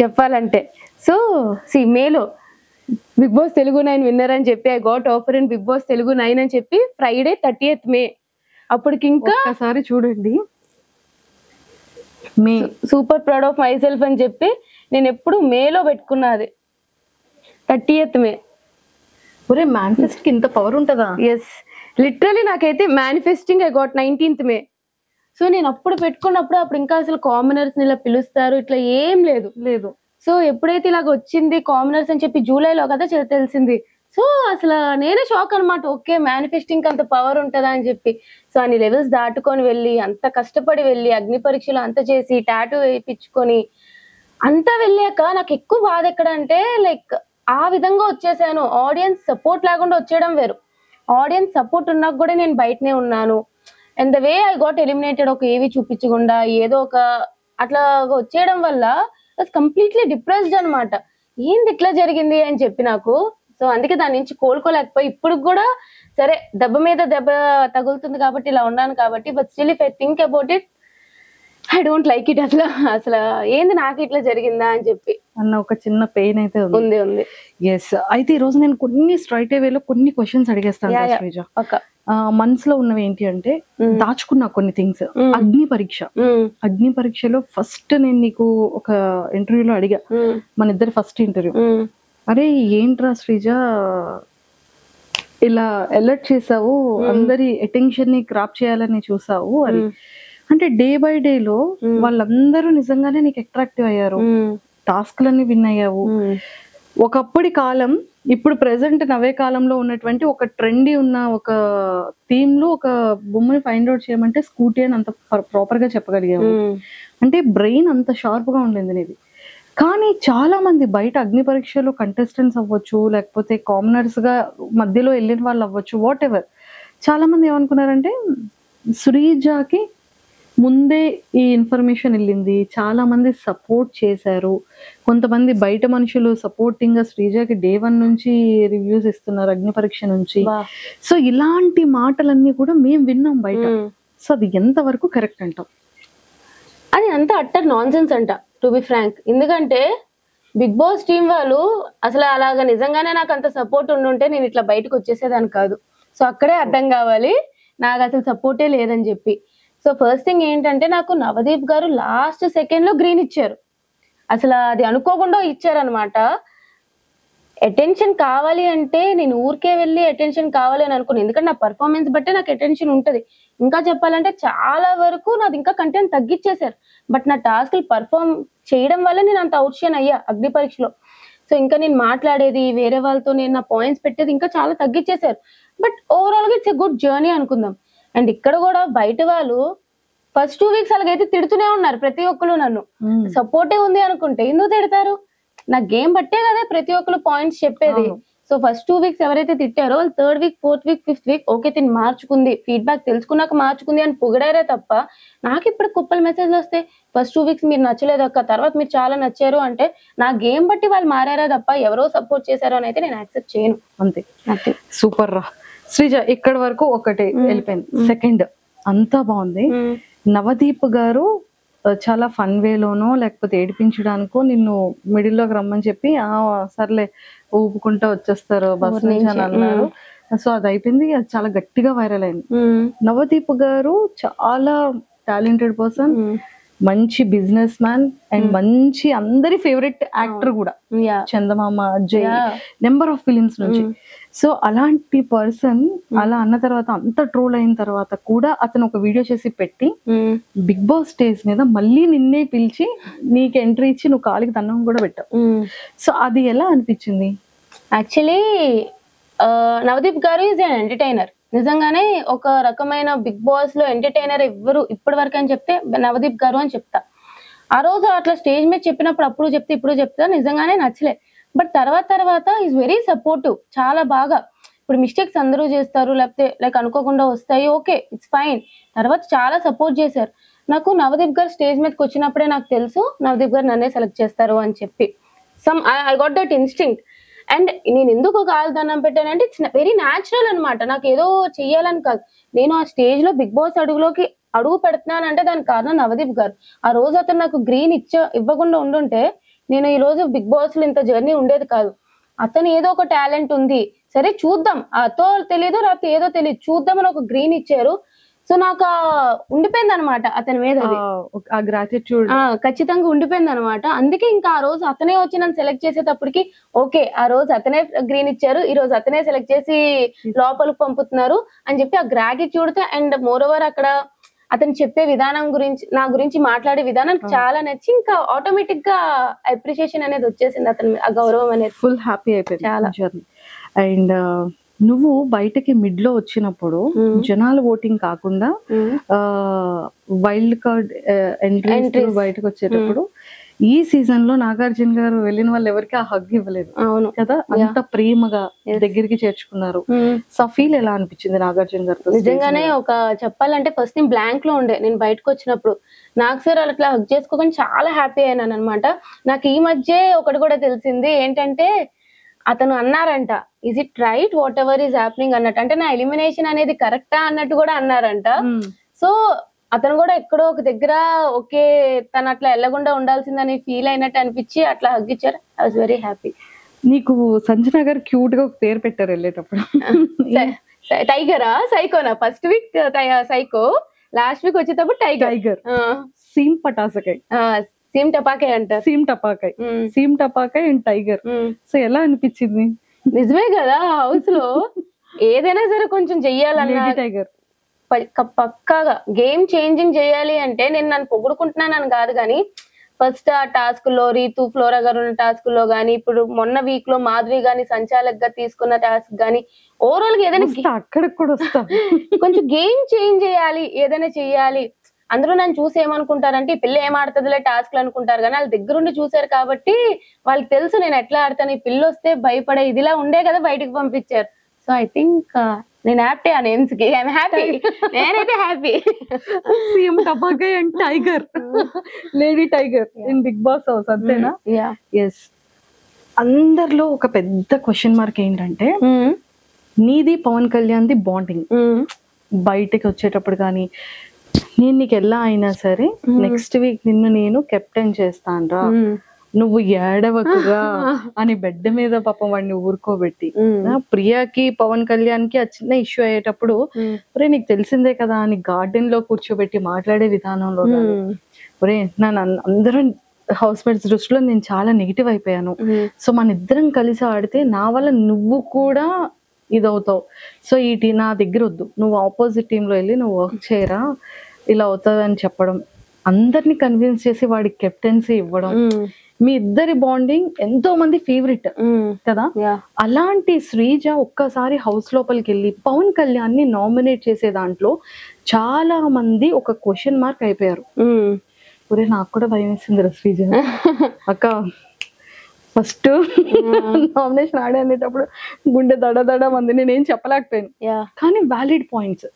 చెప్పాలంటే. సో మేలో big Boss Telugu 9 winner అని చెప్పి I got offer in Bigg Boss Telugu 9 అని చెప్పి ఫ్రైడే 30th మే. అప్పటికి ఇంకా ఒకసారి చూడండి, me super proud of myself అని చెప్పి నేను ఎప్పుడు మేలో పెట్టుకున్నది 30th మే. ఒరే మేనిఫెస్ట్ కి ఇంత పవర్ ఉంటుందా? ఎస్, లిటరలీ నాకైతే manifesting I got 19th May. So నేను అప్పుడు పెట్టుకున్నప్పుడు అప్పుడు ఇంకా అసలు కామనర్స్ ని ఇలా పిలుస్తారు ఇట్లా ఏం లేదు. సో ఎప్పుడైతే ఇలాగ వచ్చింది కామనర్స్ అని చెప్పి జూలైలో కదా తెలిసింది. సో అసలు నేనే షాక్ అనమాట. ఓకే, మేనిఫెస్టింగ్ అంత పవర్ ఉంటుందా అని చెప్పి. సో అన్ని లెవెల్స్ దాటుకొని వెళ్ళి అంత కష్టపడి వెళ్ళి అగ్ని పరీక్షలు అంత చేసి టాటూ వేయించుకొని అంతా వెళ్ళాక నాకు ఎక్కువ బాధ ఎక్కడ అంటే లైక్ ఆ విధంగా వచ్చేసాను. ఆడియన్స్ సపోర్ట్ లేకుండా వచ్చేయడం వేరు, ఆడియన్స్ సపోర్ట్ ఉన్నాక కూడా నేను బయటనే ఉన్నాను. And the way I got eliminated, ఒక ఏవి చూపించకుండా ఏదో ఒక అట్లా వచ్చేయడం వల్ల కంప్లీట్లీ డిప్రెస్డ్ అనమాట. ఏంది ఇట్లా జరిగింది అని చెప్పి నాకు. సో అందుకే దాని నుంచి కోలుకోలేకపోయి ఇప్పుడు కూడా సరే దెబ్బ మీద దెబ్బ తగులుతుంది కాబట్టి ఇలా ఉన్నాను కాబట్టి, but still if I think about it I don't like it. అసలు ఏంది నాకు ఇట్లా జరిగిందా అని చెప్పి అన్న ఒక చిన్న పెయిన్ అయితే ఉంది. ఎస్, అయితే ఈ రోజు నేను కొన్ని స్ట్రైట్ వేలో కొన్ని క్వశ్చన్స్ అడిగేస్తాను శ్రీజ. మనసులో ఉన్నవి ఏంటి అంటే దాచుకున్నా కొన్ని థింగ్స్. అగ్ని పరీక్షలో ఫస్ట్ నేను నీకు ఒక ఇంటర్వ్యూలో అడిగా, మన ఇద్దరు ఫస్ట్ ఇంటర్వ్యూ, అరే ఏంట్రా శ్రీజ ఇలా అలర్ట్ చేసావు, అందరి అటెన్షన్ ని క్రాప్ చేయాలని చూసావు అని. అంటే డే బై డే లో వాళ్ళందరూ నిజంగానే నీకు అట్రాక్టివ్ అయ్యారు, టాస్క్లన్నీ విన్ అయ్యావు. ఒకప్పటి కాలం ఇప్పుడు ప్రెసెంట్ నవే కాలంలో ఉన్నటువంటి ఒక ట్రెండీ ఉన్న ఒక థీమ్ లో ఒక బొమ్మని ఫైండ్ అవుట్ చేయమంటే స్కూటీ అని అంత ప్రాపర్ గా చెప్పగలిగాము. అంటే బ్రెయిన్ అంత షార్ప్ గా ఉండింది నీది. కానీ చాలా మంది బయట అగ్ని పరీక్షలో కంటెస్టెంట్స్ అవ్వచ్చు, లేకపోతే కామనర్స్ గా మధ్యలో వెళ్ళిన వాళ్ళు అవ్వచ్చు, వాట్ ఎవర్, చాలా మంది ఏమనుకున్నారంటే శ్రీజాకి ముందే ఈ ఇన్ఫర్మేషన్ వెళ్ళింది, చాలా మంది సపోర్ట్ చేశారు, కొంతమంది బయట మనుషులు సపోర్టింగ్ గా శ్రీజాకి డే 1 నుంచి రివ్యూస్ ఇస్తున్నారు అగ్ని పరీక్ష నుంచి. సో ఇలాంటి మాటలన్నీ కూడా మేము విన్నాం బయట. సో అది ఎంత వరకు కరెక్ట్ అంటాం? అది అంత అట్టర్ నాన్ సెన్స్ అంట, టు బి ఫ్రాంక్. ఎందుకంటే బిగ్ బాస్ టీం వాళ్ళు అసలు అలాగా నిజంగానే నాకు అంత సపోర్ట్ ఉండుంటే నేను ఇట్లా బయటకు వచ్చేసేదాన్ని కాదు. సో అక్కడే అర్థం కావాలి నాకు అసలు సపోర్టే లేదని చెప్పి. సో ఫస్ట్ థింగ్ ఏంటంటే నాకు నవదీప్ గారు లాస్ట్ సెకండ్ లో గ్రీన్ ఇచ్చారు. అసలు అది అనుకోకుండా ఇచ్చారనమాట. అటెన్షన్ కావాలి అంటే నేను ఊరికే వెళ్ళి అటెన్షన్ కావాలి అని అనుకున్నాను, ఎందుకంటే నా పర్ఫార్మెన్స్ బట్టే నాకు అటెన్షన్ ఉంటది. ఇంకా చెప్పాలంటే చాలా వరకు నాది ఇంకా కంటెంట్ తగ్గించేశారు, బట్ నా టాస్క్లు పర్ఫార్మ్ చేయడం వల్ల నేను అంత అవుట్షైన్ అయ్యా అగ్ని పరీక్షలో. సో ఇంకా నేను మాట్లాడేది వేరే వాళ్ళతో, నేను నా పాయింట్స్ పెట్టేది ఇంకా చాలా తగ్గించేశారు. బట్ ఓవరాల్ గా ఇట్స్ ఎ గుడ్ జర్నీ అనుకుందాం. అండ్ ఇక్కడ కూడా బయట వాళ్ళు ఫస్ట్ 2 weeks అలాగైతే తిడుతూనే ఉన్నారు ప్రతి ఒక్కరు. నన్ను సపోర్టే ఉంది అనుకుంటే ఎందుకు తిడతారు? నా గేమ్ బట్టే కదా ప్రతి ఒక్కరు పాయింట్స్ చెప్పేది. సో ఫస్ట్ 2 weeks ఎవరైతే తిట్టారో వాళ్ళు 3rd week 4th week 5th week okay తిని మార్చుకుంది, ఫీడ్బ్యాక్ తెలుసుకున్నాక మార్చుకుంది అని పొగిడారే తప్ప నాకు ఇప్పుడు కుప్పలు మెసేజ్లు వస్తాయి, ఫస్ట్ 2 weeks మీరు నచ్చలేదు అక్క, తర్వాత మీరు చాలా నచ్చారు అంటే నా గేమ్ బట్టి వాళ్ళు మారారా తప్ప ఎవరో సపోర్ట్ చేశారో అని అయితే నేను యాక్సెప్ట్ చేయను. అంతే. సూపర్ రా శ్రీజ, ఇక్కడ వరకు ఒకటి వెళ్ళిపోయింది. సెకండ్ అంతా బాగుంది. నవదీప్ గారు చాలా ఫన్ వేలోనో లేకపోతే ఏడిపించడానికో నిన్ను మిడిల్లోకి రమ్మని చెప్పి సర్లే ఊపుకుంటా వచ్చేస్తారు బస్ నుంచి అని అన్నారు. సో అది అయిపోయింది, అది చాలా గట్టిగా వైరల్ అయింది. నవదీప్ గారు చాలా టాలెంటెడ్ పర్సన్, మంచి బిజినెస్ మ్యాన్ అండ్ మంచి అందరి ఫేవరెట్ యాక్టర్ కూడా, చందమామ, అజయ్, నెంబర్ ఆఫ్ ఫిలిమ్స్ నుంచి. సో అలాంటి పర్సన్ అలా అన్న తర్వాత అంత ట్రోల్ అయిన తర్వాత కూడా అతను ఒక వీడియో చేసి పెట్టి బిగ్ బాస్ స్టేజ్ మీద మళ్ళీ నిన్నే పిలిచి నీకు ఎంట్రీ ఇచ్చి నువ్వు కాలికి దండం కూడా పెట్టావు. సో అది ఎలా అనిపించింది? యాక్చువల్లీ నవదీప్ గారు ఈజ్ అన్ ఎంటర్టైనర్. నిజంగానే ఒక రకమైన బిగ్ బాస్ లో ఎంటర్టైనర్ ఎవ్వరు ఇప్పటి వరకు అని చెప్తే నవదీప్ గారు అని చెప్తా. ఆ రోజు అట్లా స్టేజ్ మీద చెప్పినప్పుడు అప్పుడు చెప్తే ఇప్పుడు చెప్తా నిజంగానే నచ్చలే. బట్ తర్వాత ఈజ్ వెరీ సపోర్టివ్, చాలా బాగా. ఇప్పుడు మిస్టేక్స్ అందరూ చేస్తారు, లేకపోతే లైక్ అనుకోకుండా వస్తాయి, ఓకే ఇట్స్ ఫైన్. తర్వాత చాలా సపోర్ట్ చేశారు నాకు. నవదీప్ గారు స్టేజ్ మీదకి వచ్చినప్పుడే నాకు తెలుసు నవదీప్ గారు నన్నే సెలెక్ట్ చేస్తారు అని చెప్పి. I got that instinct. And నేను ఎందుకు కాలు దండం పెట్టానంటే ఇట్స్ వెరీ న్యాచురల్ అనమాట. నాకు ఏదో చెయ్యాలని కాదు, నేను ఆ స్టేజ్ లో బిగ్ బాస్ అడుగు పెడుతున్నానంటే దానికి కారణం నవదీప్ గారు. ఆ రోజు అతను నాకు గ్రీన్ ఇవ్వకుండా ఉండుంటే నేను ఈ రోజు బిగ్ బాస్ లో ఇంత జర్నీ ఉండేది కాదు. అతను ఏదో ఒక టాలెంట్ ఉంది, సరే చూద్దాం, అతో తెలియదు రాత్రి ఏదో తెలియదు, చూద్దామని ఒక గ్రీన్ ఇచ్చారు. సో నాకు ఉండిపోయింది అనమాట అతని మీద అది. ఆ గ్రాటిట్యూడ్ ఖచ్చితంగా ఉండిపోయింది అనమాట. అందుకే ఇంకా ఆ రోజు అతనే వచ్చి నన్ను సెలెక్ట్ చేసేటప్పటికి ఓకే, ఆ రోజు అతనే గ్రీన్ ఇచ్చారు, ఈ రోజు అతనే సెలెక్ట్ చేసి లోపలికి పంపుతున్నారు అని చెప్పి ఆ గ్రాటిట్యూడ్ తో, అండ్ మోర్ ఓవర్ అక్కడ అతను చెప్పే విధానం గురించి, నా గురించి మాట్లాడే విధానం చాలా నచ్చి ఇంకా ఆటోమేటిక్ గా అప్రిషియేషన్ అనేది వచ్చేసింది అతని ఆ గౌరవం అనేది. ఫుల్ హ్యాపీ అయిపోయింది చాలా. జర్నీ. అండ్ నువ్వు బయటకి మిడ్ లో వచ్చినప్పుడు జనాల ఓటింగ్ కాకుండా వైల్డ్ కార్డ్ ఎంట్రీస్ బయటకు వచ్చేటప్పుడు ఈ సీజన్ లో నాగార్జున గారు వెళ్ళిన వాళ్ళు ఎవరికి ఆ హగ్ ఇవ్వలేదు. అవును కదా, అంత ప్రేమగా దగ్గరికి చేర్చుకున్నారు. సో ఫీల్ ఎలా అనిపించింది నాగార్జున గారు? నిజంగానే ఒక చెప్పాలంటే ఫస్ట్ నేను బ్లాంక్ లో ఉండే, నేను బయటకు వచ్చినప్పుడు నాకు సార్ అట్లా హగ్ చేసుకోకుండా చాలా హ్యాపీ అయినాను అనమాట. నాకు ఈ మధ్య ఒకటి కూడా తెలిసింది ఏంటంటే, అతను అన్నారంట, is it right what ever is happening అన్నట్టు, అంటే నా ఎలిమినేషన్ అనేది కరెక్టా అన్నట్టు కూడా అన్నారంట. సో అతను కూడా ఎక్కడో ఒక దగ్గర ఓకే తను అట్లా వెళ్ళకుండా ఉండాల్సిందని ఫీల్ అయినట్టు అనిపించి అట్లా హగ్ ఇచ్చారు. I was very happy. నీకు సంజన గారు క్యూట్ గా ఒక పేరు పెట్టారు వెళ్ళేటప్పుడు. టైగరా సైకోనా? First week psycho, last week వచ్చేటప్పుడు టైగర్. సీమ్ పటాసకాయ్, సీమ్ టపాకాయ్ అంటారు. సీమ్ టపాకాయ్ అండ్ టైగర్. సో ఎలా అనిపించింది? నిజమే కదా, హౌస్ లో ఏదైనా సరే కొంచెం చెయ్యాలన్నా టైగర్ పక్కాగా గేమ్ చేంజింగ్ చేయాలి అంటే, నేను నన్ను పొగుడుకుంటున్నానని కాదు కానీ ఫస్ట్ ఆ టాస్క్ లో రీతు ఫ్లోరా గారు ఉన్న టాస్క్ లో గానీ, ఇప్పుడు మొన్న వీక్ లో మాధురి గాని సంచాలక్ గా తీసుకున్న టాస్క్ గానీ, ఓవరాల్ గా ఏదైనా అక్కడికి కూడా వస్తా కొంచెం గేమ్ చేంజ్ చేయాలి, ఏదైనా చెయ్యాలి. అందరూ నన్ను చూసి ఏమనుకుంటారంటే, ఈ పిల్ల ఏం ఆడుతుందిలే టాస్క్లు అనుకుంటారు కానీ, వాళ్ళ దగ్గరుండి చూసారు కాబట్టి వాళ్ళకి తెలుసు నేను ఎట్లా ఆడతాను. ఈ పిల్ల వస్తే భయపడే ఇదిలా ఉండే కదా బయటకు పంపించారు. సో ఐ థింక్ నేను హ్యాపీ ఆ నేమ్స్ కి. ఐఎమ్ హ్యాపీ, నేనైతే హ్యాపీ. సీఎం టపాకాయ్ and tiger, lady tiger in Bigg Boss house, అంతేనా? ఎస్. అందరిలో ఒక పెద్ద క్వశ్చన్ మార్క్ ఏంటంటే, నీది పవన్ కళ్యాణ్ ది బాండింగ్. బయటకి వచ్చేటప్పుడు కానీ, నేను నీకు ఎలా అయినా సరే నెక్స్ట్ వీక్ నిన్ను నేను కెప్టెన్ చేస్తానురా, నువ్వు ఏడవకుగా అని బెడ్ మీద పాపం వాడిని ఊరుకోబెట్టి, ప్రియాకి పవన్ కళ్యాణ్ కి ఆ చిన్న ఇష్యూ అయ్యేటప్పుడు ఒరే నీకు తెలిసిందే కదా అని గార్డెన్ లో కూర్చోబెట్టి మాట్లాడే విధానంలో ఒరే నన్ను అందరూ హౌస్ మేట్స్ దృష్టిలో నేను చాలా నెగిటివ్ అయిపోయాను. సో మన ఇద్దరం కలిసి ఆడితే నా వల్ల నువ్వు కూడా ఇదవుతావు. సో నా దగ్గర వద్దు, నువ్వు ఆపోజిట్ టీమ్ లో వెళ్ళి నువ్వు వర్క్ చేయరా, ఇలా అవుతుంది అని చెప్పడం, అందరిని కన్విన్స్ చేసి వాడికి కెప్టెన్సీ ఇవ్వడం. మీ ఇద్దరి బాండింగ్ ఎంతో మంది ఫేవరెట్ కదా. అలాంటి శ్రీజ ఒక్కసారి హౌస్ లోపలికి వెళ్ళి పవన్ కళ్యాణ్ ని నామినేట్ చేసే దాంట్లో చాలా మంది ఒక క్వశ్చన్ మార్క్ అయిపోయారు. ఒరే నాకు కూడా భయం వేసింది శ్రీజ అక్క, ఫస్ట్ నామినేషన్ ఆడే అనేటప్పుడు గుండె దడ మంది, నేనేం చెప్పలేకపోయాను. కానీ వ్యాలిడ్ పాయింట్స్,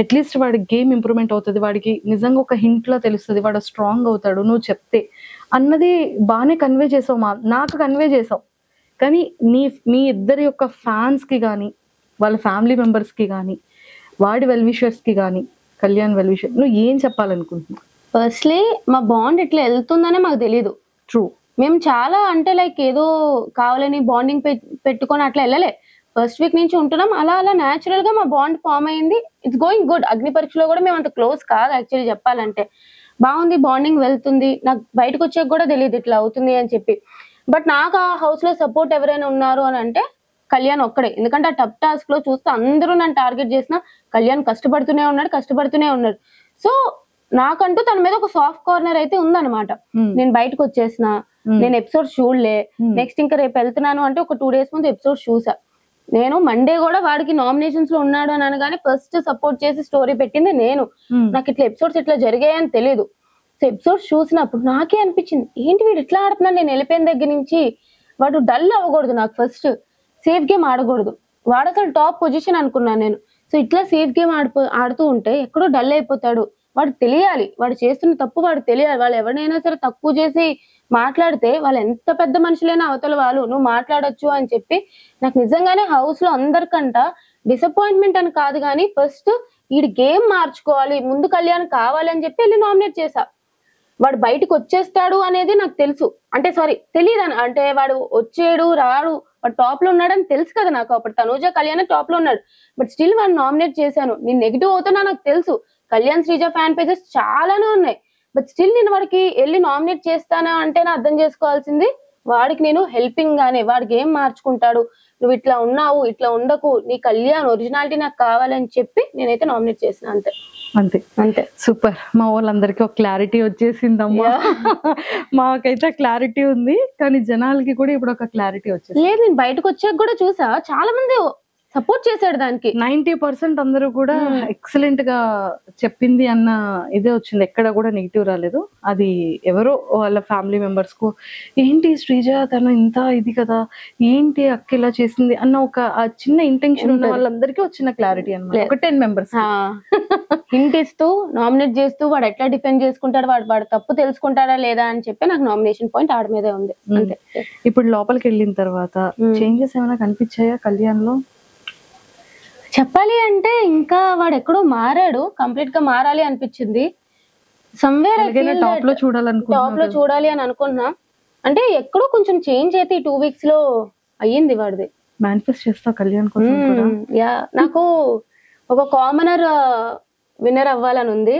అట్లీస్ట్ వాడి గేమ్ ఇంప్రూవ్మెంట్ అవుతుంది, వాడికి నిజంగా ఒక హింట్ లో తెలుస్తుంది, వాడు స్ట్రాంగ్ అవుతాడు నువ్వు చెప్తే అన్నది బాగానే కన్వే చేసావు, నాకు కన్వే చేసావు. కానీ మీ ఇద్దరి యొక్క ఫ్యాన్స్ కి కానీ, వాళ్ళ ఫ్యామిలీ మెంబర్స్ కి కానీ, వాడి వెల్ విషర్స్ కి కానీ, కళ్యాణ్ వెల్ విషర్ నువ్వు ఏం చెప్పాలనుకుంటున్నావు? ఫస్ట్లీ మా బాండ్ ఇట్లా వెళ్తుందనే మాకు తెలీదు. ట్రూ, మేము చాలా అంటే లైక్ ఏదో కావాలని బాండింగ్ పెట్టుకొని అట్లా వెళ్ళలే. ఫస్ట్ వీక్ నుంచి ఉంటున్నాం, అలా న్యాచురల్ గా మా బాండ్ ఫామ్ అయింది. It's going good. అగ్ని పరీక్షలో కూడా మేము అంత క్లోజ్ కాదు యాక్చువల్లీ చెప్పాలంటే. బాగుంది, బాండింగ్ వెళ్తుంది. నాకు బయటకు వచ్చాక కూడా తెలియదు ఇట్లా అవుతుంది అని చెప్పి. బట్ నాకు ఆ హౌస్ లో సపోర్ట్ ఎవరైనా ఉన్నారు అని అంటే కళ్యాణ్ ఒక్కడే. ఎందుకంటే ఆ టఫ్ టాస్క్ లో చూస్తే అందరూ నన్ను టార్గెట్ చేసిన కళ్యాణ్ కష్టపడుతూనే ఉన్నాడు. సో నాకంటూ తన మీద ఒక సాఫ్ట్ కార్నర్ అయితే ఉందన్నమాట. నేను బయటకు వచ్చేసిన, నేను ఎపిసోడ్ చూడలే. నెక్స్ట్ ఇంకా రేపు వెళ్తున్నాను అంటే ఒక 2 days ముందు ఎపిసోడ్ చూసా. నేను మండే కూడా వాడికి నామినేషన్స్ లో ఉన్నాడు అని అనగానే ఫస్ట్ సపోర్ట్ చేసి స్టోరీ పెట్టింది నేను. నాకు ఇట్లా ఎపిసోడ్స్ ఇట్లా జరిగాయని తెలియదు. సో ఎపిసోడ్స్ చూసినప్పుడు నాకే అనిపించింది, ఏంటి వీడు ఇట్లా ఆడుతున్నాడు. నేను వెళ్ళిపోయిన దగ్గర నుంచి వాడు డల్ అవ్వకూడదు, నాకు ఫస్ట్ సేఫ్ గేమ్ ఆడకూడదు. వాడు అసలు టాప్ పొజిషన్ అనుకున్నాను నేను. సో ఇట్లా సేఫ్ గేమ్ ఆడుతూ ఉంటే ఎక్కడో డల్ అయిపోతాడు. వాడు తెలియాలి, వాడు చేస్తున్న తప్పు వాడు తెలియాలి. వాళ్ళు ఎవరినైనా సరే తక్కువ చేసి మాట్లాడితే వాళ్ళు ఎంత పెద్ద మనుషులైనా అవతల వాళ్ళు నువ్వు మాట్లాడొచ్చు అని చెప్పి, నాకు నిజంగానే హౌస్ లో అందరికంట డిసప్పాయింట్మెంట్ అని కాదు కానీ ఫస్ట్ ఈ గేమ్ మార్చుకోవాలి, ముందు కళ్యాణ్ కావాలి అని చెప్పి వెళ్ళి నామినేట్ చేశా. వాడు బయటకు వచ్చేస్తాడు అనేది నాకు తెలుసు, అంటే సారీ తెలియదు, అంటే వాడు వచ్చాడు రాడు, వాడు టాప్ లో ఉన్నాడని తెలుసు కదా నాకు. అప్పుడు తనూజ కళ్యాణ్ టాప్ లో ఉన్నాడు, బట్ స్టిల్ వాడిని నామినేట్ చేశాను. నేను నెగిటివ్ అవుతున్నా నాకు తెలుసు, కళ్యాణ్ శ్రీజ ఫ్యాన్ పేజెస్ చాలానే ఉన్నాయి, బట్ స్టిల్ నేను వాడికి వెళ్ళి నామినేట్ చేస్తానా అంటే నా అర్థం చేసుకోవాల్సింది వాడికి నేను హెల్పింగ్ గానే, వాడికి ఏం మార్చుకుంటాడు, నువ్వు ఇట్లా ఉన్నావు ఇట్లా ఉండకు, నీ కళ్యాణ్ ఒరిజినాలిటీ నాకు కావాలని చెప్పి నేనైతే నామినేట్ చేసిన, అంతే అంతే అంతే. సూపర్, మా వాళ్ళందరికీ ఒక క్లారిటీ వచ్చేసిందమ్మా. మాకైతే క్లారిటీ ఉంది, కానీ జనాలకి కూడా ఇప్పుడు ఒక క్లారిటీ వచ్చేసింది. లేదు, నేను బయటకు వచ్చాక కూడా చూసా చాలా మంది సపోర్ట్ చేశాడు దానికి. 90% అందరూ కూడా ఎక్సలెంట్ గా చెప్పింది అన్న ఇదే వచ్చింది, ఎక్కడ కూడా నెగిటివ్ రాలేదు. అది ఎవరో వాళ్ళ ఫ్యామిలీ మెంబర్స్ కు ఏంటి శ్రీజ తను ఇంత ఇది కదా, ఏంటి అక్క ఇలా చేసింది అన్న ఒక చిన్న ఇంటెన్షన్ ఉన్న వాళ్ళందరికీ వచ్చిన క్లారిటీ అన్నమాట. ఒక 10 మెంబర్స్ హింట్ ఇస్తూ నామినేట్ చేస్తూ వాడు ఎట్లా డిఫెండ్ చేసుకుంటాడు, వాడు తప్పు తెలుసుకుంటాడా లేదా అని చెప్పి నాకు నామినేషన్ పాయింట్ ఆడ మీదే ఉంది, అంతే. ఇప్పుడు లోపలికి వెళ్ళిన తర్వాత చేంజెస్ ఏమైనా కనిపించాయా కళ్యాణ్ లో? చెప్పాలి అంటే ఇంకా వాడు ఎక్కడో మారాడు, కంప్లీట్ గా మారాలి అనిపించింది. సమ్వేర్ టాప్ లో చూడాలి అని అనుకున్నా, అంటే ఎక్కడో కొంచెం చేంజ్ అయితే ఈ 2 weeks లో అయ్యింది వాడిది. మేనిఫెస్ట్ చేస్తా కళ్యాణ్ కోసం కూడా. యా, నాకు ఒక కామనర్ విన్నర్ అవ్వాలని ఉంది.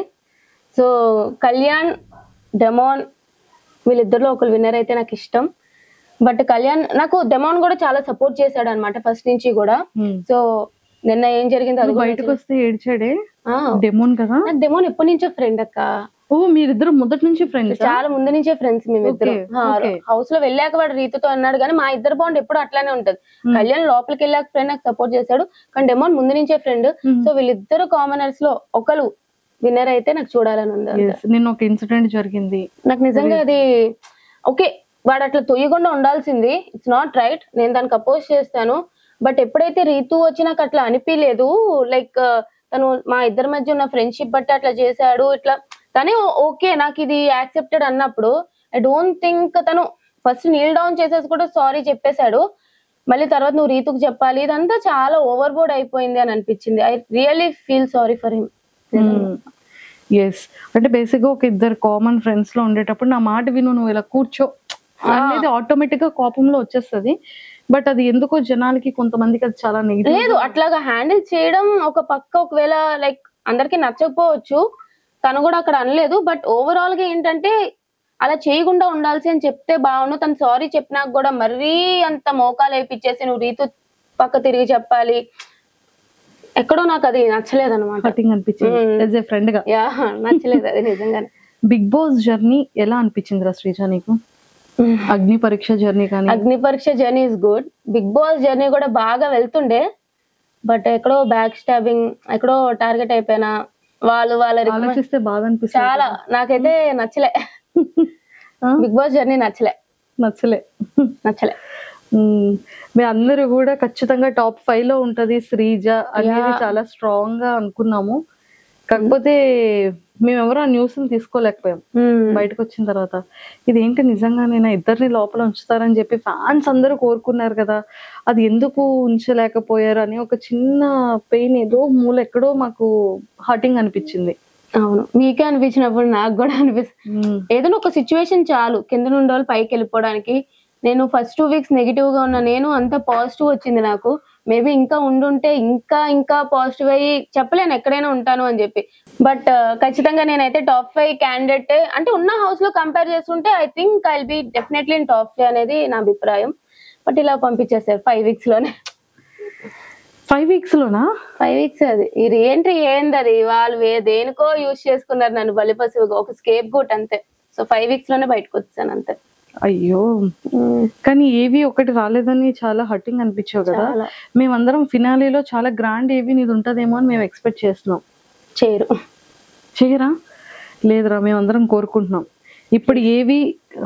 సో కళ్యాణ్, డెమాన్ వీళ్ళిద్దరిలో ఒకరు విన్నర్ అయితే నాకు ఇష్టం. బట్ కళ్యాణ్, నాకు డెమాన్ కూడా చాలా సపోర్ట్ చేశాడు అనమాట ఫస్ట్ నుంచి కూడా. సో నిన్న ఏం జరిగింది అది బయటకు వస్తే ఏడ్చాడే డెమోన్ కదా. నాకు డెమోన్ ఎప్పటి నుంచో ఫ్రెండ్ అక్క. ఓ మీరిద్దరు మొదటి నుంచి ఫ్రెండ్స్? చాలా ముందు నుంచే ఫ్రెండ్స్ మేమిద్దరు. హౌస్ లో వెళ్ళాక వాడు రీతుతో అన్నాడు కానీ మా ఇద్దరు బాండ్ ఎప్పుడు అట్లానే ఉంటది. కళ్యాణ్ లోపలికి వెళ్ళాక ఫ్రెండ్ నాకు సపోర్ట్ చేశాడు, కానీ డెమోన్ ముందు నుంచే ఫ్రెండ్. సో వీళ్ళిద్దరు కామనర్స్ లో ఒకరు విన్నర్ అయితే నాకు చూడాలని ఉంది. నిన్న ఒక ఇన్సిడెంట్ జరిగింది, నాకు నిజంగా అది ఓకే, వాడు అట్లా తొయ్యకుండా ఉండాల్సింది, ఇట్స్ నాట్ రైట్, నేను దానికి అపోజ్ చేస్తాను. బట్ ఎప్పుడైతే రీతు వచ్చి నాకు అట్లా అనిపించలేదు, లైక్ తను మా ఇద్దరి మధ్య ఉన్న ఫ్రెండ్షిప్ బట్టి అట్లా చేశాడు ఇట్లా, కానీ ఓకే నాకు ఇది యాక్సెప్టెడ్ అన్నప్పుడు ఐ డోంట్ థింక్ తను ఫస్ట్ నీల్ డౌన్ చేసేసి కూడా సారీ చెప్పేశాడు, మళ్ళీ తర్వాత నువ్వు రీతుకు చెప్పాలి, ఇదంతా చాలా ఓవర్ బోర్డ్ అయిపోయింది అని అనిపించింది. I really feel sorry for him. Yes, అంటే బేసిక్ గా ఒక ఇద్దరు కామన్ ఫ్రెండ్స్ లో ఉండేటప్పుడు నా మాట విను, నువ్వు ఇలా కూర్చో అనేది ఆటోమేటిక్ గా కోపంలో వచ్చేస్తుంది. బట్ అది ఎందుకో జనాలకి కొంతమందికి అది చాలా నెగిటివ్. లేదు, అట్లాగా హ్యాండిల్ చేయడం ఒక పక్క ఒకవేళ లైక్ అందరికి నచ్చకపోవచ్చు, తను కూడా అక్కడ అనలేదు. బట్ ఓవరాల్ గా ఏంటంటే అలా చేయకుండా ఉండాల్సి అని చెప్తే బాగుండు. తను సారీ చెప్పినాక కూడా మరీ అంత మోకాలు వేపిచ్చేసి నువ్వు రీతు పక్క తిరిగి చెప్పాలి, ఎక్కడో నాకు అది నచ్చలేదు అనమాట. అనిపించింది ఫ్రెండ్ గా, నచ్చలేదు అది నిజంగానే. బిగ్ బాస్ జర్నీ ఎలా అనిపించింది రా శ్రీజ నీకు? అగ్ని పరీక్ష జర్నీ కానీ? Agnipariksha journey is good, Bigg Boss journey కూడా బాగా వెళ్తుండే, బట్ ఎక్కడో బ్యాక్ స్టాబింగ్, ఎక్కడో టార్గెట్ అయిపోయినా. వాళ్ళు ఆలోచిస్తే బాగా అనిపిస్తుంది చాలా, నాకైతే నచ్చలే బిగ్ బాస్ జర్నీ నచ్చలే. మీ అందరూ కూడా ఖచ్చితంగా టాప్ 5 లో ఉంటది శ్రీజ అనేది చాలా స్ట్రాంగ్ గా అనుకున్నాము. కాకపోతే మేమెవరో ఆ న్యూస్ తీసుకోలేకపోయాం బయటకు వచ్చిన తర్వాత. ఇదేంటి నిజంగానైనా ఇద్దరిని లోపల ఉంచుతారని చెప్పి ఫ్యాన్స్ అందరూ కోరుకున్నారు కదా, అది ఎందుకు ఉంచలేకపోయారు అని ఒక చిన్న పెయిన్ ఏదో మూల ఎక్కడో మాకు హర్టింగ్ అనిపించింది. అవును, మీకే అనిపించినప్పుడు నాకు కూడా అనిపిస్తుంది. ఏదైనా ఒక సిచ్యువేషన్ చాలు కింద నుండి వాళ్ళు పైకి వెళ్ళిపోవడానికి. నేను ఫస్ట్ 2 weeks నెగిటివ్ గా ఉన్నా, నేను అంత పాజిటివ్ వచ్చింది నాకు. మేబీ ఇంకా ఉండుంటే ఇంకా పాజిటివ్ అయ్యి చెప్పలేను ఎక్కడైనా ఉంటాను అని చెప్పి. బట్ ఖచ్చితంగా నేనైతే టాప్ 5 క్యాండిడేట్, అంటే ఉన్న హౌస్ లో కంపేర్ చేసుకుంటే I think I will be definitely in top 5 అనేది నా అభిప్రాయం. బట్ ఇలా పంపించేసారు 5 weeks లోనే. 5 weeks లోనా? 5 weeks అది ఈ రీఎంట్రీ ఏంది, అది వాళ్ళు దేనికో యూజ్ చేసుకున్నారు నన్ను బలిపశువుగా, ఒక స్కేప్ గోట్ అంతే. సో 5 weeks లోనే బయటకు వచ్చాను అంతే. అయ్యో, కానీ ఏవి ఒకటి రాలేదని చాలా హర్టింగ్ అనిపించావు కదా. మేమందరం ఫినాలీలో చాలా గ్రాండ్ ఏవి నీది ఉంటదేమో అని మేము ఎక్స్పెక్ట్ చేస్తున్నాం. చేయరా? లేదురా, మేమందరం కోరుకుంటున్నాం. ఇప్పుడు ఏవి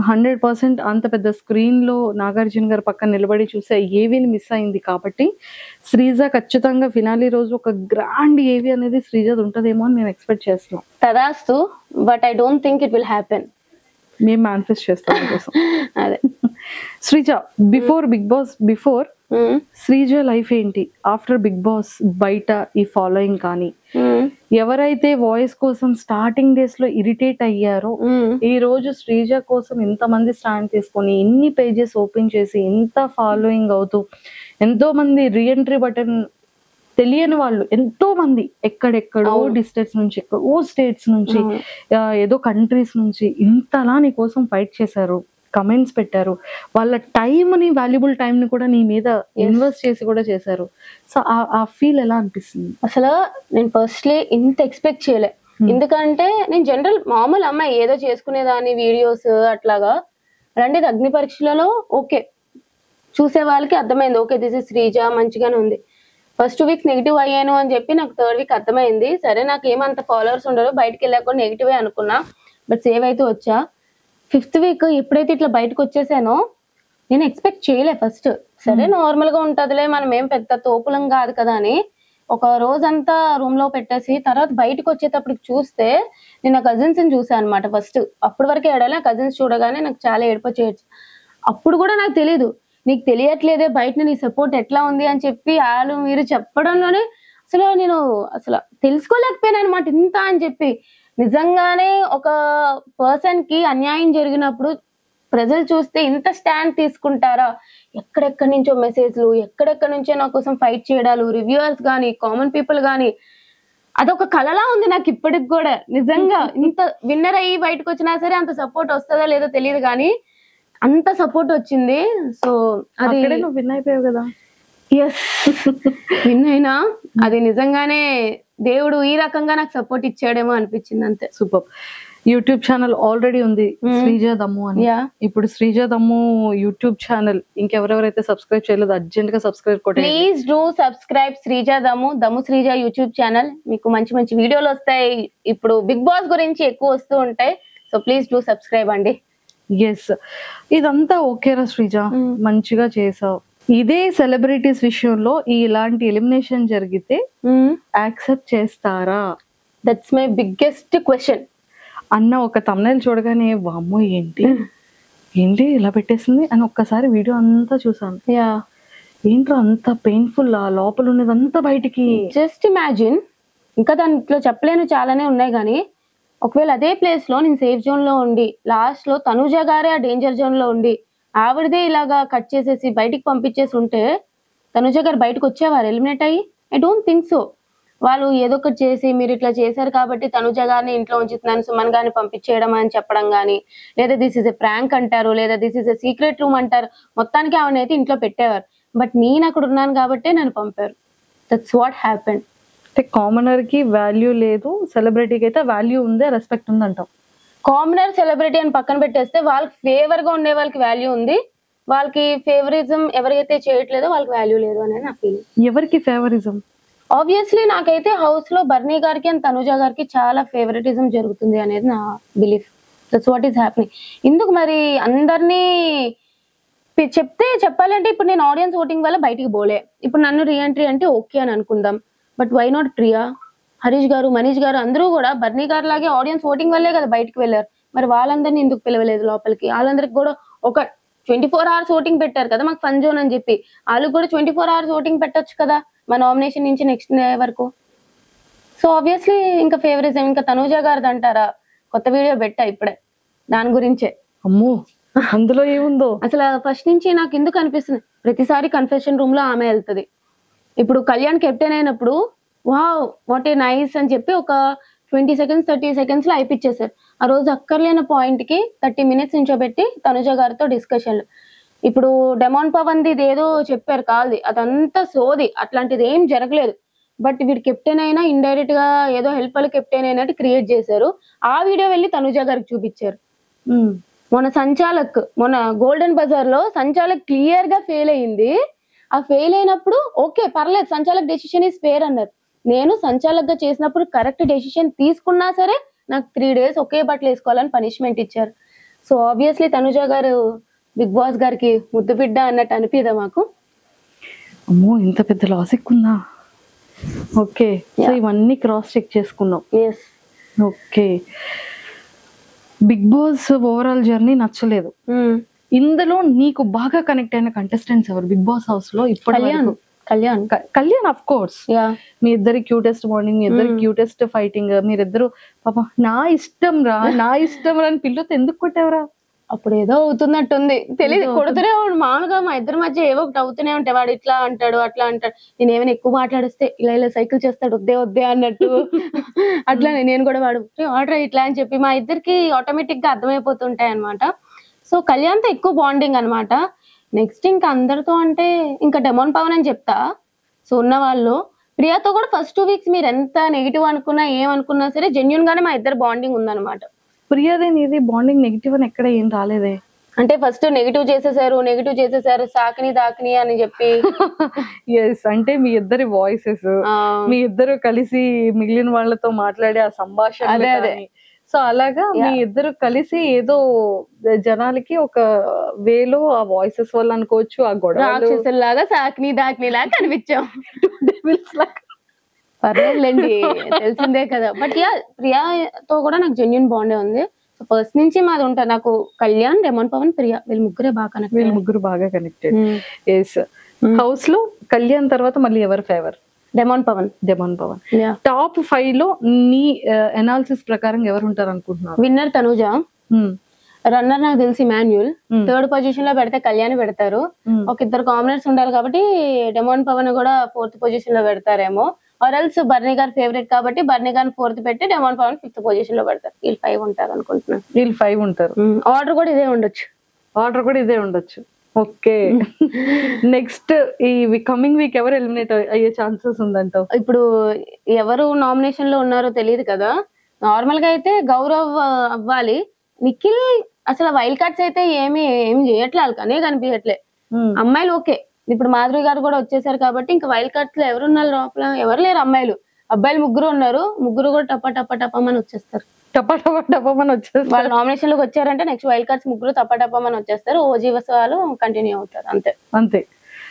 100% అంత పెద్ద స్క్రీన్ లో నాగార్జున గారు పక్కన నిలబడి చూసే ఏవిని మిస్ అయింది కాబట్టి శ్రీజ ఖచ్చితంగా ఫినాలీ రోజు ఒక గ్రాండ్ ఏవి అనేది శ్రీజది ఉంటదేమో అని మేము ఎక్స్పెక్ట్ చేస్తున్నాం. తదాస్తు, but I don't think it will happen. మేము మేనిఫెస్ట్ చేస్తాం కోసం. అదే Sreeja, before Bigg Boss, before Sreeja life ఏంటి ఆఫ్టర్ బిగ్ బాస్, బయట ఈ ఫాలోయింగ్ కానీ, ఎవరైతే వాయిస్ కోసం స్టార్టింగ్ డేస్ లో ఇరిటేట్ అయ్యారో ఈ రోజు శ్రీజ కోసం ఎంతమంది స్టాండ్ తీసుకొని ఎన్ని పేజెస్ ఓపెన్ చేసి ఎంత ఫాలోయింగ్ అవుతూ ఎంతో మంది రీఎంట్రీ బటన్ తెలియని వాళ్ళు ఎంతో మంది ఎక్కడెక్కడో డిస్ట్రిక్ట్స్ నుంచి, ఎక్కడో స్టేట్స్ నుంచి, ఏదో కంట్రీస్ నుంచి ఇంతలా నీ కోసం ఫైట్ చేశారు, కమెంట్స్ పెట్టారు, వాళ్ళ టైంని, వాల్యుబుల్ టైంని కూడా నీ మీద ఇన్వెస్ట్ చేసి కూడా చేశారు. సో ఆ ఫీల్ ఎలా అనిపిస్తుంది? అసలు నేను ఫస్ట్లీ ఇంత ఎక్స్పెక్ట్ చేయలే. ఎందుకంటే నేను జనరల్ మామూలు అమ్మాయి ఏదో చేసుకునేదాన్ని, వీడియోస్ అట్లాగా. అలాంటిది అగ్ని పరీక్షలలో ఓకే చూసే వాళ్ళకి అర్థమైంది, ఓకే దిస్ ఇస్ శ్రీజ మంచిగానే ఉంది. ఫస్ట్ 2 weeks నెగిటివ్ అయ్యాను అని చెప్పి నాకు 3rd week అర్థమైంది. సరే నాకు ఏమంత ఫాలోవర్స్ ఉండరు, బయటకు వెళ్ళాక కూడా నెగిటివే అనుకున్నా, బట్ సేవ్ అయితే వచ్చా. 5th week ఎప్పుడైతే ఇట్లా బయటకు వచ్చేసానో నేను ఎక్స్పెక్ట్ చేయలే ఫస్ట్. సరే నార్మల్ గా ఉంటదిలే, మనం ఏం పెద్ద తోపులం కాదు కదా అని ఒక రోజంతా రూమ్ లో పెట్టేసి తర్వాత బయటకు వచ్చేటప్పటికి చూస్తే నేను నా కజిన్స్ ని చూసాను అనమాట. ఫస్ట్ అప్పటి వరకే ఏడాలి, కజిన్స్ చూడగానే నాకు చాలా ఏడుపు వచ్చేయచ్చు. అప్పుడు కూడా నాకు తెలీదు, నీకు తెలియట్లేదే బయట నీ సపోర్ట్ ఎట్లా ఉంది అని చెప్పి వాళ్ళు మీరు చెప్పడంలోనే నేను అసలు తెలుసుకోలేకపోయాను అనమాట ఇంత అని చెప్పి. నిజంగానే ఒక పర్సన్ కి అన్యాయం జరిగినప్పుడు ప్రజలు చూస్తే ఇంత స్టాండ్ తీసుకుంటారా? ఎక్కడెక్కడి నుంచో మెసేజ్లు, ఎక్కడెక్కడి నుంచో నా కోసం ఫైట్ చేయడాలు, రివ్యూవర్స్ కానీ, కామన్ పీపుల్ కానీ, అదొక కళలా ఉంది నాకు ఇప్పటికి కూడా. నిజంగా ఇంత విన్నర్ అయ్యి బయటకు వచ్చినా సరే అంత సపోర్ట్ వస్తుందో లేదో తెలియదు కానీ అంత సపోర్ట్ వచ్చింది. సో అది నువ్వు విన్ అయిపోయావు కదా. ఎస్ విన్ అయినా అది నిజంగానే దేవుడు ఈ రకంగా నాకు సపోర్ట్ ఇచ్చాడేమో అనిపించింది అంతే. సూపర్. యూట్యూబ్ ఛానల్ ఆల్రెడీ ఉంది శ్రీజ దమ్ము అని. ఇప్పుడు శ్రీజ దమ్ము యూట్యూబ్ ఛానల్ ఇంకెవరెవరైతే సబ్స్క్రైబ్ చేయలేదు అర్జెంట్ గా సబ్స్క్రైబ్ కొట్టండి. ప్లీజ్ డూ సబ్స్క్రైబ్ శ్రీజ దమ్ము శ్రీజ యూట్యూబ్ ఛానల్. మీకు మంచి మంచి వీడియోలు వస్తాయి, ఇప్పుడు బిగ్ బాస్ గురించి ఎక్కువ వస్తూ ఉంటాయి. సో ప్లీజ్ డూ సబ్స్క్రైబ్ అండి. ఎస్, ఇదంతా ఓకేరా శ్రీజ, మంచిగా చేసావు. ఇదే సెలబ్రిటీస్ విషయంలో ఇలాంటి ఎలిమినేషన్ జరిగితే యాక్సెప్ట్ చేస్తారా? దట్స్ మై బిగ్గెస్ట్ క్వశ్చన్ అన్న ఒక thumbnail చూడగానే వామ్మో ఏంటి ఇలా పెట్టేసింది అని ఒక్కసారి వీడియో అంతా చూసాను. ఏంట్రా అంత పెయిన్ఫుల్, ఆ లోపల ఉన్నదంతా బయటికి. జస్ట్ ఇమాజిన్, ఇంకా దాంట్లో చెప్పలేను చాలానే ఉన్నాయి కానీ ఒకవేళ అదే ప్లేస్ లో నేను సేఫ్ జోన్ లో ఉండి లాస్ట్ లో తనుజ గారే ఆ డేంజర్ జోన్ లో ఉండి ఆవిడదే ఇలాగా కట్ చేసేసి బయటికి పంపించేసి ఉంటే తనుజ గారు బయటకు వచ్చేవారు ఎలిమినేట్ అయ్యి? I don't think so. వాళ్ళు ఏదో ఒకటి చేసి మీరు ఇట్లా చేశారు కాబట్టి తనుజ గారిని ఇంట్లో ఉంచుతున్నాను, సుమన్ గారిని పంపించేయడం అని చెప్పడం కానీ, లేదా దిస్ ఇస్ ఎ ప్రాంక్ అంటారు, లేదా this is a secret room అంటారు. మొత్తానికి ఆవిడనైతే ఇంట్లో పెట్టేవారు, బట్ నేను అక్కడ ఉన్నాను కాబట్టి నన్ను పంపారు. That's what happened. అంటే కామనర్ కి వాల్యూ లేదు, సెలబ్రిటీకి అయితే వాల్యూ ఉంది, రెస్పెక్ట్ ఉంది అంటాం. కామనర్ సెలబ్రిటీ అని పక్కన పెట్టేస్తే వాళ్ళకి ఫేవర్ గా ఉండే వాళ్ళకి వాల్యూ ఉంది, వాళ్ళకి ఫేవరిజం ఎవరైతే చేయట్లేదో వాళ్ళకి వాల్యూ లేదు అనేది నా ఫీలింగ్. ఎవరికి ఫేవరిజం? ఆబ్వియస్లీ నాకైతే హౌస్ లో బర్నీ గారికి అండ్ తనుజ గారికి చాలా ఫేవరెటిజం జరుగుతుంది అనేది నా belief. That's what is happening. ఎందుకు మరి అందరినీ చెప్పాలంటే ఇప్పుడు నేను ఆడియన్స్ ఓటింగ్ వల్ల బయటికి పోలే, ఇప్పుడు నన్ను రీఎంట్రీ అంటే ఓకే అని అనుకుందాం, but why not Priya, Harish garu, Manish గారు అందరూ కూడా బర్నీ గారు లాగే ఆడియన్స్ ఓటింగ్ వల్లే కదా బయటకు వెళ్ళారు. మరి వాళ్ళందరినీ ఎందుకు పిలవలేదు లోపలికి? వాళ్ళందరికి కూడా ఒక 24 hours ఓటింగ్ పెట్టారు కదా మాకు ఫన్ జోన్ అని చెప్పి, వాళ్ళకి కూడా 24 hours ఓటింగ్ పెట్టొచ్చు కదా మా నామినేషన్ నుంచి నెక్స్ట్ డే వరకు. సో ఆబ్వియస్లీ ఇంకా ఫేవరిజం. ఇంకా తనూజ గారిది అంటారా, కొత్త వీడియో పెట్టా ఇప్పుడే దాని గురించే. అమ్మో అందులో ఏముందో అసలు ఫస్ట్ నుంచి నాకు ఎందుకు అనిపిస్తుంది, ప్రతిసారి కన్ఫెషన్ రూమ్ లో ఆమె వెళ్తుంది. ఇప్పుడు కళ్యాణ్ కెప్టెన్ అయినప్పుడు వావ్ వాట్ ఏ నైస్ అని చెప్పి ఒక 20 seconds 30 seconds లో అయిపిచ్చేసారు. ఆ రోజు అక్కర్లేని పాయింట్ కి 30 minutes నించోబెట్టి తనుజ గారితో డిస్కషన్లు. ఇప్పుడు డెమాన్ పవన్ ది ఏదో చెప్పారు కాల్ది, అదంతా సోది, అట్లాంటిది ఏం జరగలేదు. బట్ వీడు కెప్టెన్ అయినా ఇండైరెక్ట్ గా ఏదో హెల్ప్ వాళ్ళు కెప్టెన్ అయినట్టు క్రియేట్ చేశారు. ఆ వీడియో వెళ్ళి తనుజ గారికి చూపించారు. మొన్న గోల్డెన్ బజార్ లో సంచాలక్ క్లియర్ గా ఫెయిల్ అయింది. ఆ ఫెయిల్ అయినప్పుడు ఓకే పర్లేదు, సంచాలక్ డెసిషన్ ఈస్ ఫేర్ అన్నారు. నేను సంచాలక్ గా చేసినప్పుడు కరెక్ట్ డెసిషన్ తీసుకున్నా సరే నాకు 3 days ఒకే బట్టలు వేసుకోవాలని పనిష్మెంట్ ఇచ్చారు. సో ఆబ్వియస్లీ తనుజ గారు బిగ్ బాస్ గారికి ముద్దు బిడ్డ అన్నట్టు అనిపిదా మాకు? అమ్మో ఇంత పెద్ద లాజిక్ ఉందా? ఓకే, సో ఇవన్నీ క్రాస్ చెక్ చేసుకున్నాం. Yes. Okay, Bigg Boss overall journey నచ్చలేదు, ఇందులో నీకు బాగా కనెక్ట్ అయిన కంటెస్టెంట్స్ ఎవరు బిగ్ బాస్ హౌస్ లో ఇప్పటి వరకు? Kalyan of course. మీ ఇద్దరి క్యూటెస్ట్ మార్నింగ్, మీ ఇద్దరి క్యూటెస్ట్ ఫైటింగ్, మీరిద్దరు పాప నా ఇష్టం రా అని పిల్లతో ఎందుకు కొట్టేవరా? అప్పుడు ఏదో అవుతున్నట్టుంది తెలియదు, కొడుతూనే మామూలుగా మా ఇద్దరి మధ్య ఏవో ఒకటి అవుతూనే ఉంటాయి. వాడు ఇట్లా అంటాడు అట్లా అంటాడు, నేను ఏమైనా ఎక్కువ మాట్లాడిస్తే ఇలా సైకిల్ చేస్తాడు వద్దే అన్నట్టు అట్లా నేను కూడా వాడు ఆర్డర్ ఇట్లా అని చెప్పి మా ఇద్దరికి ఆటోమేటిక్ గా అర్థమైపోతుంటాయి అనమాట. సో కళ్యాణ్తో ఎక్కువ బాండింగ్ అనమాట. నెక్స్ట్ ఇంకా అందరితో అంటే ఇంకా డెమోన్ పవన్ అని చెప్తా. సో ఉన్న వాళ్ళు ప్రియాతో కూడా ఫస్ట్ 2 వీక్స్ మీరు ఎంత నెగిటివ్ అనుకున్నా ఏమనుకున్నా సరే జెన్యున్ గానే మా ఇద్దరు బాండింగ్ ఉందన్నమాట. ప్రియాదే నీది బాండింగ్ నెగిటివ్ అని ఎక్కడ ఏం రాలేదే. అంటే ఫస్ట్ నెగిటివ్ చేసేసారు సాకిని అని చెప్పి ఎస్, అంటే మీ ఇద్దరి వాయిసెస్, మీ ఇద్దరు కలిసి మిగిలిన వాళ్ళతో మాట్లాడే ఆ సంభాషణ, సో అలాగా మీ ఇద్దరు కలిసి ఏదో జనాలకి ఒక వేలో ఆ వాయిసెస్ వల్ల అనుకోవచ్చు, ఆ గొడవ లాగా సాకిని లాగా కనిపించాం. పర్లేదులేండి తెలిసిందే కదా. బట్ ప్రియాతో కూడా నాకు జెన్యున్ బాండే ఉంది. సో ఫస్ట్ నుంచి మాది ఉంటుంది. నాకు కళ్యాణ్, డెమోన్ పవన్, ప్రియా వీళ్ళు ముగ్గురు బాగా కనెక్టెడ్. ఎస్, హౌస్ లో కళ్యాణ్ తర్వాత మళ్ళీ ఎవరు ఫేవర్? డెమోన్ పవన్. టాప్ 5 లో నీ అనాలిసిస్ ప్రకారం ఎవరు ఉంటారు అనుకుంటున్నారు? విన్నర్ తనుజ, రన్నర్ నాకు తెలిసి మాన్యుల్, 3rd పొజిషన్ లో పెడితే కళ్యాణ్ పెడతారు. ఒక ఇద్దరు కామనర్స్ ఉండాలి కాబట్టి డెమోన్ పవన్ కూడా 4th పొజిషన్ లో పెడతారేమో. ఆర్ఎల్స్ బర్నీ గారు ఫేవరెట్ కాబట్టి బర్నీ గారిని 4th పెట్టి డెమోన్ పవన్ 5th పొజిషన్ లో పెడతారు. వీళ్ళు 5 ఉంటారు అనుకుంటున్నాను. వీళ్ళు 5 ఉంటారు. ఆర్డర్ కూడా ఇదే ఉండొచ్చు. ఓకే. నెక్స్ట్ ఈ కమింగ్ వీక్ ఎవరు ఎలిమినేట్ అయ్యే ఛాన్సెస్ ఉందంటావు? ఇప్పుడు ఎవరు నామినేషన్ లో ఉన్నారో తెలియదు కదా. నార్మల్ గా అయితే గౌరవ్ అవ్వాలి. నిఖిల్ అసలు వైల్డ్ కార్డ్స్ అయితే ఏమి చేయట్లేదు, కానీ కనిపించట్లే. అమ్మాయిలు ఓకే, ఇప్పుడు మాధురి గారు కూడా వచ్చేసారు కాబట్టి ఇంకా వైల్డ్ కార్డ్స్ లో ఎవరున్నారు లోపల? ఎవరు లేరు అమ్మాయిలు. అబ్బాయిలు 3 ఉన్నారు. 3 కూడా టప్పమని వచ్చేస్తారు. వాళ్ళు నామినేషన్ లోకి వచ్చారంటే నెక్స్ట్ వైల్డ్ కార్డ్స్ 3 టప్పమని వచ్చేస్తారు. ఓజీ వాళ్ళు కంటిన్యూ అవుతారు. అంతే.